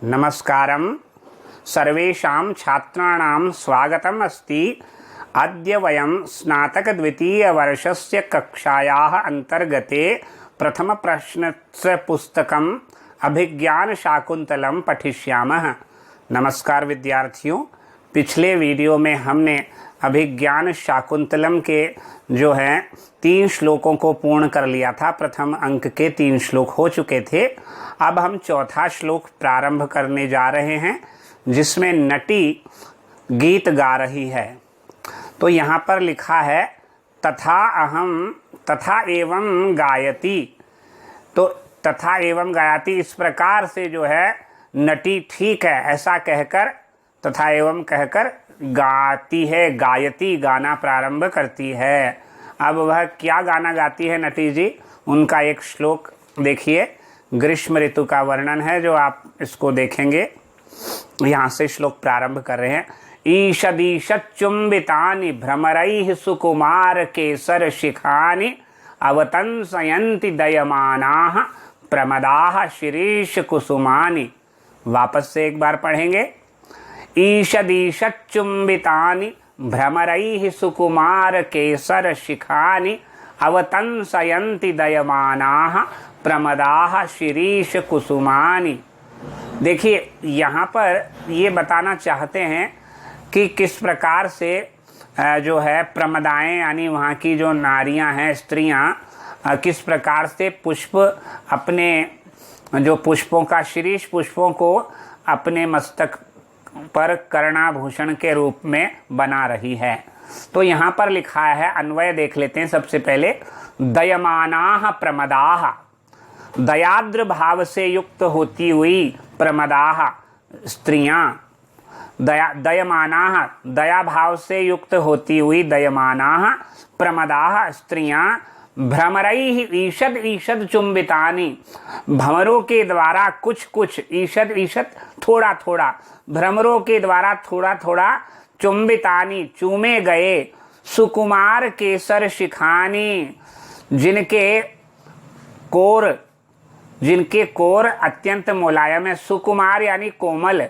नमस्कारं सर्वेषां छात्राणां स्वागतम् अस्ति। अद्य वयं स्नातकद्वितीयवर्षस्य कक्षायाः अन्तर्गते प्रथमप्रश्नस्य पुस्तकम् अभिज्ञानशाकुन्तलं पठिष्यामः। नमस्कार विद्यार्थियों, पिछले वीडियो में हमने अभिज्ञान शाकुंतलम के जो है 3 श्लोकों को पूर्ण कर लिया था। प्रथम अंक के 3 श्लोक हो चुके थे। अब हम चौथा श्लोक प्रारंभ करने जा रहे हैं, जिसमें नटी गीत गा रही है। तो यहाँ पर लिखा है तथा एवं गायती। तो तथा एवं गायती इस प्रकार से जो है नटी ठीक है ऐसा कहकर तथा एवं कहकर गाती है, गायती गाना प्रारंभ करती है। अब वह क्या गाना गाती है नटी जी, उनका एक श्लोक देखिए। ग्रीष्म ऋतु का वर्णन है जो आप इसको देखेंगे। यहाँ से श्लोक प्रारंभ कर रहे हैं। ईषदीषच्चुम्बितानि भ्रमरैः सुकुमार केसर शिखानि अवतंसयन्ति दयमानाः प्रमदाः शिरीष कुसुमानि। वापस से एक बार पढ़ेंगे। ईषदीषच्चुम्बितानि भ्रमरैः सुकुमार केसर शिखानि अवतंसयन्ति दयमानाः प्रमदाः शिरीष कुसुमानि। देखिए यहाँ पर ये बताना चाहते हैं कि किस प्रकार से जो है प्रमदाएं यानी वहाँ की जो नारियाँ हैं, स्त्रियाँ किस प्रकार से पुष्प अपने जो पुष्पों का शिरीष पुष्पों को अपने मस्तक पर कर्णाभूषण के रूप में बना रही है। तो यहाँ पर लिखा है, अन्वय देख लेते हैं सबसे पहले। दयमानाः प्रमदाः, दयाद्र भाव से युक्त होती हुई प्रमदाः स्त्रियां। दयमानाः दया भाव से युक्त होती हुई दयमानाः प्रमदाः स्त्रियां भ्रमरैः ईषद ईषद चुम्बितानि, भंवरों के द्वारा कुछ कुछ, ईषद ईषद थोड़ा थोड़ा, भ्रमरों के द्वारा थोड़ा थोड़ा, चुम्बितानि चूमे गए, सुकुमार केसर शिखानी, जिनके कोर अत्यंत मुलायम है। सुकुमार यानी कोमल,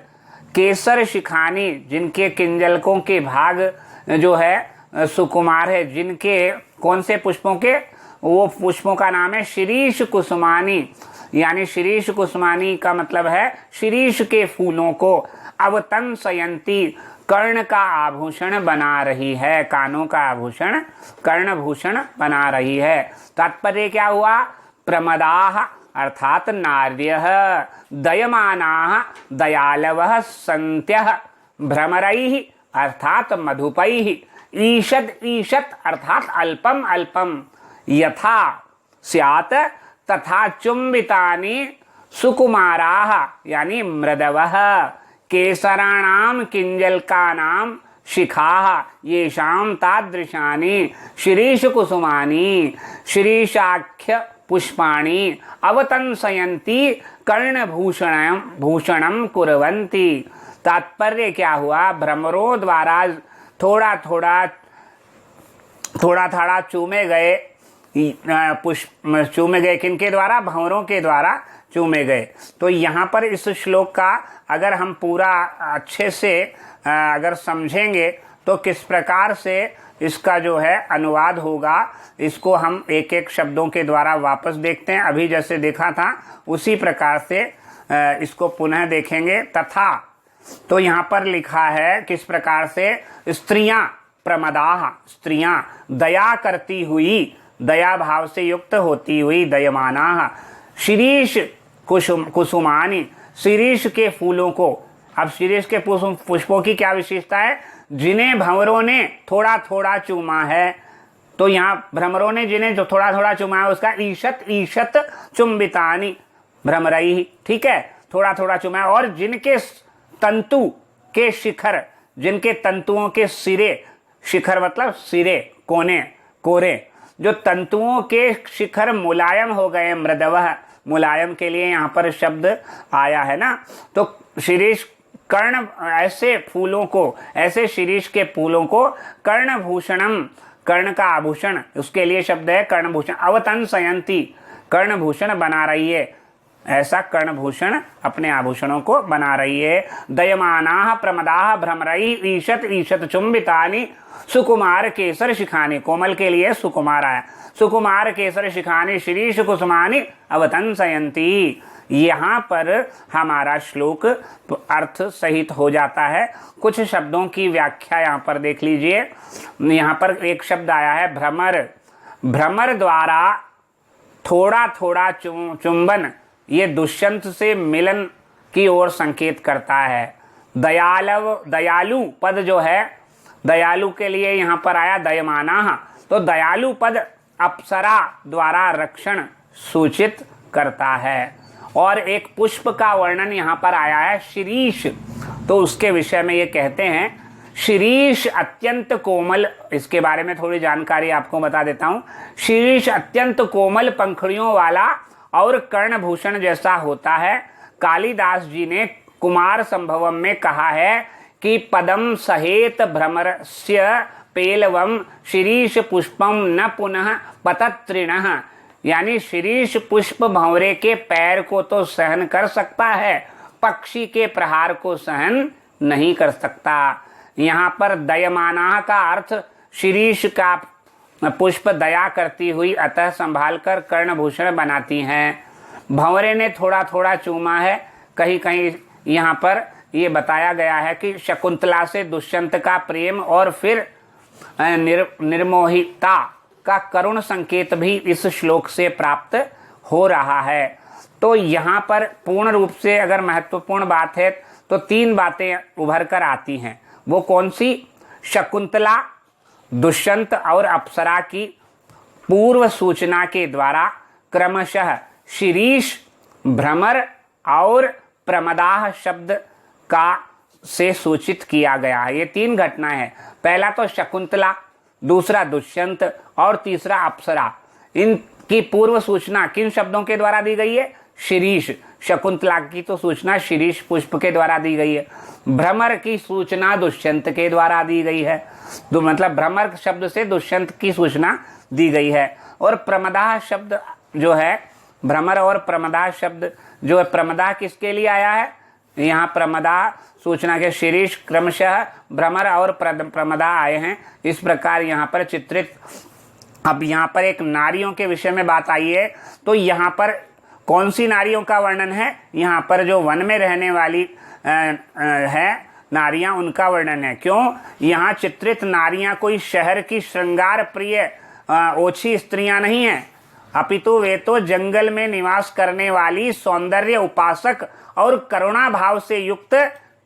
केसर शिखानी जिनके किंजलकों के भाग जो है सुकुमार है। जिनके कौन से पुष्पों के, वो पुष्पों का नाम है शिरीष कुसुमानी, यानी शिरीष कुसुमानी का मतलब है शिरीष के फूलों को। अवतंसयन्ति कर्ण का आभूषण बना रही है, कानों का आभूषण कर्णभूषण बना रही है। तात्पर्य क्या हुआ? प्रमदाः अर्थात नार्यः, दयमानाः दयालवः सन्त्यः, भ्रमरैः अर्थात मधुपैः, ईषद ईषत् अर्थात अल्पम अल्पम, यथा स्यात् तथा चुम्बितानि सुकुमाराः यानी मृदवः, केसराणां किंजलकानां शिखाः येषां तादृशानि शिरीष कुसुमानि शिरीषाख्य पुष्पाणि अवतंसयन्ति कर्णभूषणं कुर्वन्ति। तात्पर्य क्या हुआ? भ्रमरों द्वारा थोड़ा थोड़ा चूमे गए पुष्प, चूमे गए किनके द्वारा? भंवरों के द्वारा चूमे गए। तो यहाँ पर इस श्लोक का अगर हम पूरा अच्छे से अगर समझेंगे तो किस प्रकार से इसका जो है अनुवाद होगा, इसको हम एक एक शब्दों के द्वारा वापस देखते हैं। अभी जैसे देखा था उसी प्रकार से इसको पुनः देखेंगे। तथा तो यहाँ पर लिखा है किस प्रकार से स्त्रियां, प्रमदाः स्त्रियां, दया करती हुई, दया भाव से युक्त होती हुई, दयमानाः शिरीष कुसुमानि, शिरीष के फूलों को। अब शिरीष के पुष्पों की क्या विशेषता है? जिन्हें भंवरों ने थोड़ा थोड़ा चूमा है। तो यहाँ भ्रमरों ने जिन्हें जो थोड़ा थोड़ा चूमा है उसका ईषत ईषत चुम्बितानि भ्रमरैः, ठीक है, थोड़ा थोड़ा चूमा है। और जिनके तंतु के शिखर, जिनके तंतुओं के सिरे, शिखर मतलब सिरे, कोने, कोरे, जो तंतुओं के शिखर मुलायम हो गए, मृदवः, मुलायम के लिए यहाँ पर शब्द आया है ना। तो शिरीष कर्ण, ऐसे फूलों को, ऐसे शिरीष के फूलों को कर्णभूषणम, कर्ण का आभूषण, उसके लिए शब्द है कर्णभूषण। अवतंसयन्ति कर्णभूषण बना रही है। ऐसा कर्णभूषण अपने आभूषणों को बना रही है। दयमानाः प्रमदाः भ्रमरैः ईशत ईशत चुंबितानि सुकुमार केसर शिखानि, कोमल के लिए सुकुमार आया, सुकुमार केसर शिखानि शिरीष कुसुमानि अवतंसयन्ति। यहाँ पर हमारा श्लोक अर्थ सहित हो जाता है। कुछ शब्दों की व्याख्या यहाँ पर देख लीजिए। यहाँ पर एक शब्द आया है भ्रमर, भ्रमर द्वारा थोड़ा थोड़ा चुंबन, ये दुष्यंत से मिलन की ओर संकेत करता है। दयालु पद जो है, दयालु के लिए यहाँ पर आया दयमानाः, तो दयालु पद अप्सरा द्वारा रक्षण सूचित करता है। और एक पुष्प का वर्णन यहाँ पर आया है शिरीष, तो उसके विषय में ये कहते हैं शिरीष अत्यंत कोमल, इसके बारे में थोड़ी जानकारी आपको बता देता हूँ। शिरीष अत्यंत कोमल पंखुड़ियों वाला और कर्णभूषण जैसा होता है। कालिदास जी ने कुमार संभवम में कहा है कि पदम सहेत भ्रमरस्य पेलवम शिरीष पुष्पम न पुनः पतत्रिणः, यानी शिरीष पुष्प भंवरे के पैर को तो सहन कर सकता है, पक्षी के प्रहार को सहन नहीं कर सकता। यहाँ पर दयमाना का अर्थ शिरीष का पुष्प दया करती हुई अतः संभाल कर कर्णभूषण बनाती हैं। भंवरे ने थोड़ा थोड़ा चूमा है। कहीं कहीं यहाँ पर ये बताया गया है कि शकुंतला से दुष्यंत का प्रेम और फिर निर्मोहिता का करुण संकेत भी इस श्लोक से प्राप्त हो रहा है। तो यहाँ पर पूर्ण रूप से अगर महत्वपूर्ण बात है तो 3 बातें उभर कर आती हैं। वो कौन सी? शकुंतला, दुष्यंत और अप्सरा की पूर्व सूचना के द्वारा क्रमशः शिरीष, भ्रमर और प्रमदाह शब्द का से सूचित किया गया है। ये 3 घटनाएं हैं। पहला तो शकुंतला, दूसरा दुष्यंत और तीसरा अप्सरा। इनकी पूर्व सूचना किन शब्दों के द्वारा दी गई है? शिरीष। शकुंतला की तो सूचना शिरीष पुष्प के द्वारा दी गई है। भ्रमर की सूचना दुष्यंत के द्वारा दी गई है, तो मतलब भ्रमर शब्द से दुष्यंत की सूचना दी गई है। और प्रमदाह शब्द जो है, भ्रमर और प्रमदाह शब्द जो है, प्रमदाह किसके लिए आया है? यहाँ प्रमदाह सूचना के शिरीष क्रमशः भ्रमर और प्रमदाह आए हैं। इस प्रकार यहाँ पर चित्रित। अब यहाँ पर एक नारियों के विषय में बात आई है, तो यहाँ पर कौन सी नारियों का वर्णन है? यहाँ पर जो वन में रहने वाली है नारियां, उनका वर्णन है। क्यों? यहाँ चित्रित नारियां कोई शहर की श्रृंगार प्रिय ओछी स्त्रियां नहीं हैं, अपितु वे तो जंगल में निवास करने वाली सौंदर्य उपासक और करुणा भाव से युक्त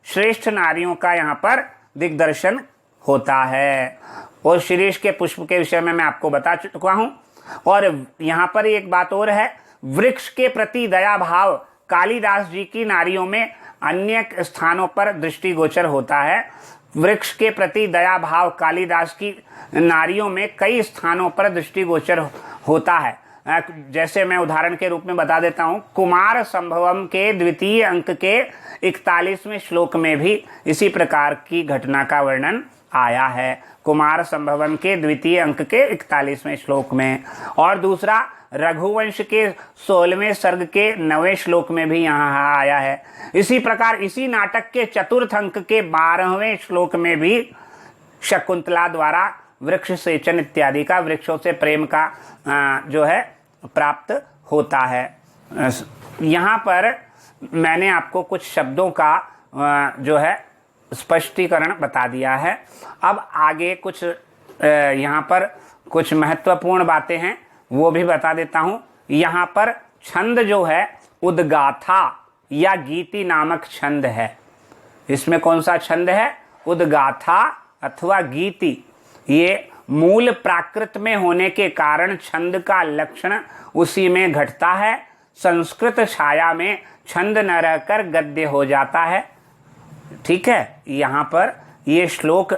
श्रेष्ठ नारियों का यहाँ पर दिग्दर्शन होता है। और शिरीष के पुष्प के विषय में मैं आपको बता चुका हूँ। और यहाँ पर एक बात और है, वृक्ष के प्रति दया भाव कालिदास जी की नारियों में अन्य स्थानों पर दृष्टिगोचर होता है। वृक्ष के प्रति दया भाव कालिदास की नारियों में कई स्थानों पर दृष्टिगोचर होता है। जैसे मैं उदाहरण के रूप में बता देता हूँ, कुमार संभवम के द्वितीय अंक के 41वें श्लोक में भी इसी प्रकार की घटना का वर्णन आया है। कुमार संभवम के द्वितीय अंक के 41वें श्लोक में। और दूसरा रघुवंश के 16वें सर्ग के 9वें श्लोक में भी यहाँ आया है। इसी प्रकार इसी नाटक के चतुर्थ अंक के 12वें श्लोक में भी शकुंतला द्वारा वृक्ष सेचन इत्यादि का, वृक्षों से प्रेम का जो है प्राप्त होता है। यहाँ पर मैंने आपको कुछ शब्दों का जो है स्पष्टीकरण बता दिया है। अब आगे कुछ यहाँ पर कुछ महत्वपूर्ण बातें हैं, वो भी बता देता हूँ। यहाँ पर छंद जो है उद्गाथा या गीति नामक छंद है। इसमें कौन सा छंद है? उद्गाथा अथवा गीति। ये मूल प्राकृत में होने के कारण छंद का लक्षण उसी में घटता है। संस्कृत छाया में छंद न रहकर गद्य हो जाता है। ठीक है, यहाँ पर ये श्लोक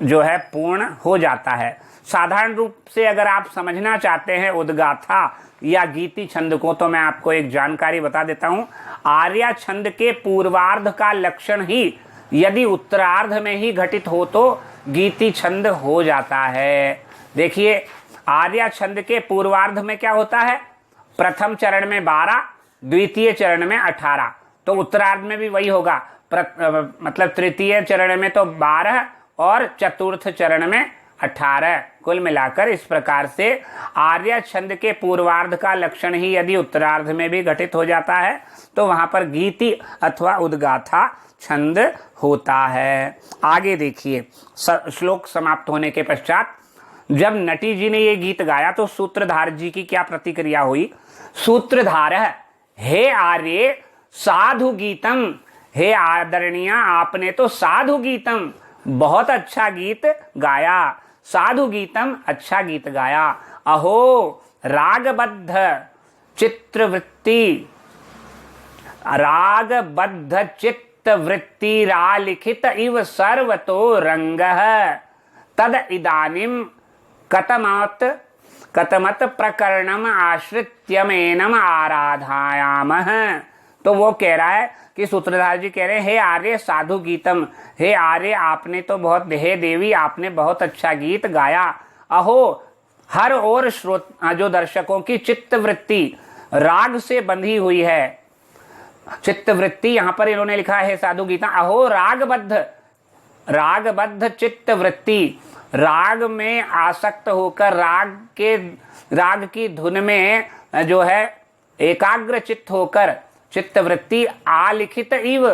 जो है पूर्ण हो जाता है। साधारण रूप से अगर आप समझना चाहते हैं उद्गाथा या गीति छंद को, तो मैं आपको एक जानकारी बता देता हूँ। आर्या छंद के पूर्वार्ध का लक्षण ही यदि उत्तरार्ध में ही घटित हो तो गीति छंद हो जाता है। देखिए, आर्या छंद के पूर्वार्ध में क्या होता है? प्रथम चरण में 12, द्वितीय चरण में 18, तो उत्तरार्ध में भी वही होगा। मतलब तृतीय चरण में तो 12 और चतुर्थ चरण में 18, कुल मिलाकर इस प्रकार से आर्य छंद के पूर्वार्ध का लक्षण ही यदि उत्तरार्ध में भी घटित हो जाता है तो वहां पर गीति अथवा उद्गाथा छंद होता है। आगे देखिए, श्लोक समाप्त होने के पश्चात जब नटी जी ने ये गीत गाया तो सूत्रधार जी की क्या प्रतिक्रिया हुई। सूत्रधार, हे आर्य साधु गीतम, हे आदरणीय आपने तो साधु गीतम, बहुत अच्छा गीत गाया, साधु गीतम, अच्छा गीत गाया। अहो रागबद्ध चित्रवृत्ति, रागबद्ध चित्तवृत्ति रालिखित इव सर्वतो रंगः तद इदानीम कतमत प्रकरणम आश्रित्यमेनम आराधायामः। तो वो कह रहा है कि सूत्रधार जी कह रहे हैं, हे आर्य साधु गीतम, हे आर्य आपने तो बहुत, हे देवी आपने बहुत अच्छा गीत गाया। अहो हर ओर जो दर्शकों की चित्तवृत्ति राग से बंधी हुई है, चित्तवृत्ति यहां पर इन्होंने लिखा है साधु गीता। अहो रागबद्ध चित्तवृत्ति, राग में आसक्त होकर राग की धुन में जो है एकाग्र चित्त होकर, चित्तवृत्ति आलिखित इव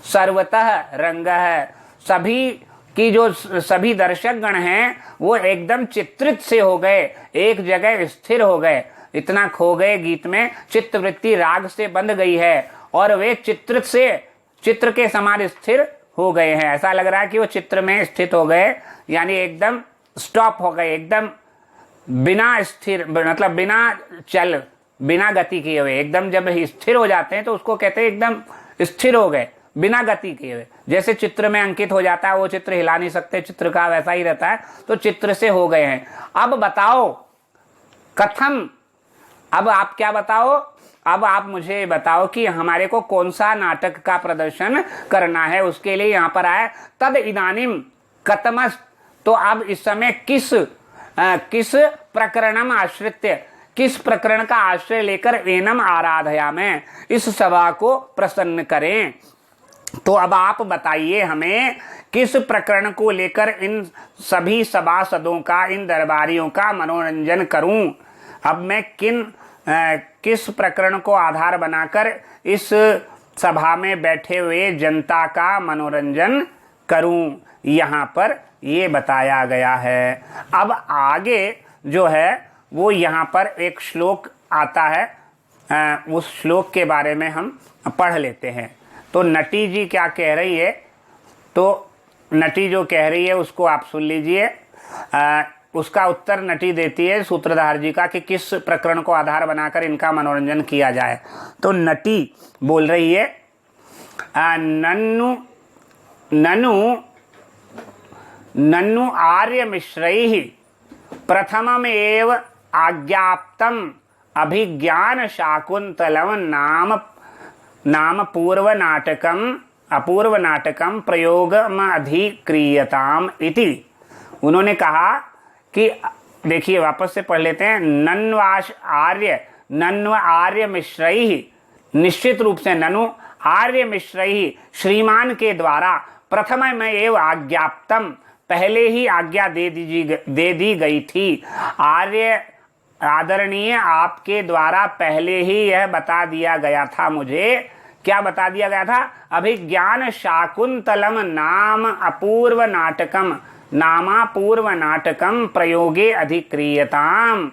सर्वतः रंग है, सभी दर्शक गण हैं वो एकदम चित्रित से हो गए, एक जगह स्थिर हो गए, इतना खो गए गीत में, चित्तवृत्ति राग से बंध गई है और वे चित्र के समान स्थिर हो गए हैं। ऐसा लग रहा है कि वो चित्र में स्थित हो गए, यानी एकदम स्टॉप हो गए, एकदम बिना स्थिर, मतलब बिना गति किए हुए। एकदम जब स्थिर हो जाते हैं तो उसको कहते हैं एकदम स्थिर हो गए, बिना गति किए हुए। जैसे चित्र में अंकित हो जाता है, वो चित्र हिला नहीं सकते, चित्र का वैसा ही रहता है, तो चित्र से हो गए हैं। अब बताओ कथम, अब आप क्या बताओ, अब आप मुझे बताओ कि हमारे को कौन सा नाटक का प्रदर्शन करना है। उसके लिए यहाँ पर आया तद इदानीम कतमस, तो अब इस समय किस प्रकरणम आश्रित्य, किस प्रकरण का आश्रय लेकर एनम आराधया में इस सभा को प्रसन्न करें। तो अब आप बताइए हमें किस प्रकरण को लेकर इन सभी सभासदों का, इन दरबारियों का मनोरंजन करूं। अब मैं किस प्रकरण को आधार बनाकर इस सभा में बैठे हुए जनता का मनोरंजन करूं, यहाँ पर ये बताया गया है। अब आगे जो है वो यहाँ पर एक श्लोक आता है, उस श्लोक के बारे में हम पढ़ लेते हैं। तो नटी जी क्या कह रही है, तो नटी जो कह रही है उसको आप सुन लीजिए। उसका उत्तर नटी देती है सूत्रधार जी का कि किस प्रकरण को आधार बनाकर इनका मनोरंजन किया जाए। तो नटी बोल रही है, नन्नु आर्य मिश्रैः प्रथममेव आज्ञाप्तम अभिज्ञान शाकुंतलम नाम अपूर्व नाटकम प्रयोगम अधिक्रियताम इति। उन्होंने कहा कि देखिए वापस से पढ़ लेते हैं। नन्व आर्य मिश्रैः, निश्चित रूप से ननु आर्य मिश्रैः श्रीमान के द्वारा प्रथम में एवं आज्ञाप्तम, पहले ही आज्ञा दे दी गई थी। आर्य आदरणीय आपके द्वारा पहले ही यह बता दिया गया था मुझे। क्या बता दिया गया था? अभिज्ञान शाकुंतलम नामापूर्व नाटकम प्रयोगे अधिक्रियताम,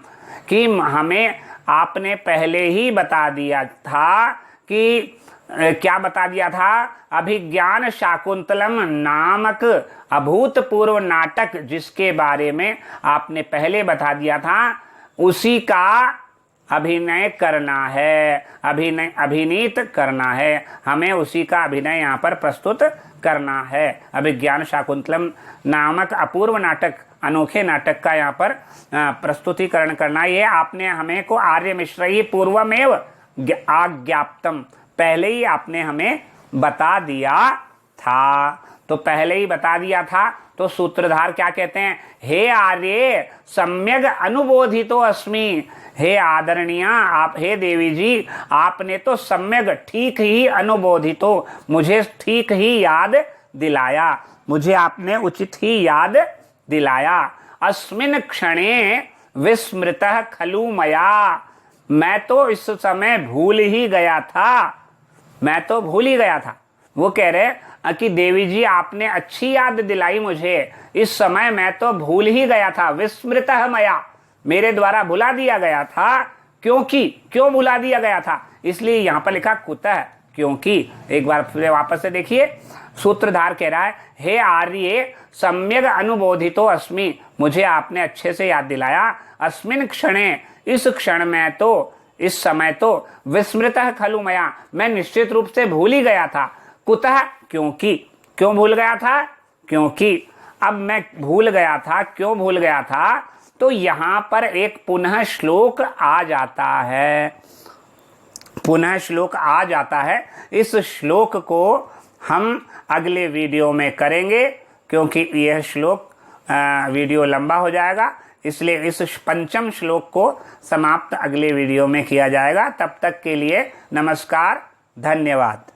कि हमें आपने पहले ही बता दिया था कि क्या बता दिया था? अभिज्ञान शाकुंतलम नामक अभूतपूर्व नाटक जिसके बारे में आपने पहले बता दिया था, उसी का अभिनय करना है, अभिनीत करना है, हमें उसी का अभिनय यहाँ पर प्रस्तुत करना है। अभिज्ञान शाकुंतलम नामक अपूर्व नाटक, अनोखे नाटक का यहाँ पर प्रस्तुतिकरण करना। ये आपने हमें को आर्य मिश्र पूर्वमेव आज्ञाप्तम, पहले ही आपने हमें बता दिया था। तो पहले ही बता दिया था। तो सूत्रधार क्या कहते हैं, हे आर्य सम्यग अनुबोधितो अस्मि, हे आदरणीय आप, हे देवी जी आपने तो सम्यग ठीक ही अनुबोधितो, मुझे ठीक ही याद दिलाया, मुझे आपने उचित ही याद दिलाया। अस्मिन क्षणे विस्मृतः खलु मया, मैं तो इस समय भूल ही गया था, मैं तो भूल ही गया था। वो कह रहे कि देवी जी आपने अच्छी याद दिलाई मुझे, इस समय मैं तो भूल ही गया था। विस्मृतः मया, मेरे द्वारा भुला दिया गया था। क्योंकि, क्यों भुला दिया गया था, इसलिए यहां पर लिखा कुतः, क्योंकि। एक बार फिर वापस से देखिए, सूत्रधार कह रहा है हे आर्य सम्यग अनुबोधितो अस्मि, मुझे आपने अच्छे से याद दिलाया। अस्मिन क्षणे, इस क्षण में तो, इस समय तो, विस्मृतः खलु मया, मैं निश्चित रूप से भूल ही गया था। कुतः, क्योंकि, क्यों भूल गया था, क्योंकि। अब मैं भूल गया था, क्यों भूल गया था, तो यहां पर एक पुनः श्लोक आ जाता है, पुनः श्लोक आ जाता है। इस श्लोक को हम अगले वीडियो में करेंगे, क्योंकि यह श्लोक वीडियो लंबा हो जाएगा, इसलिए इस पंचम श्लोक को समाप्त अगले वीडियो में किया जाएगा। तब तक के लिए नमस्कार, धन्यवाद।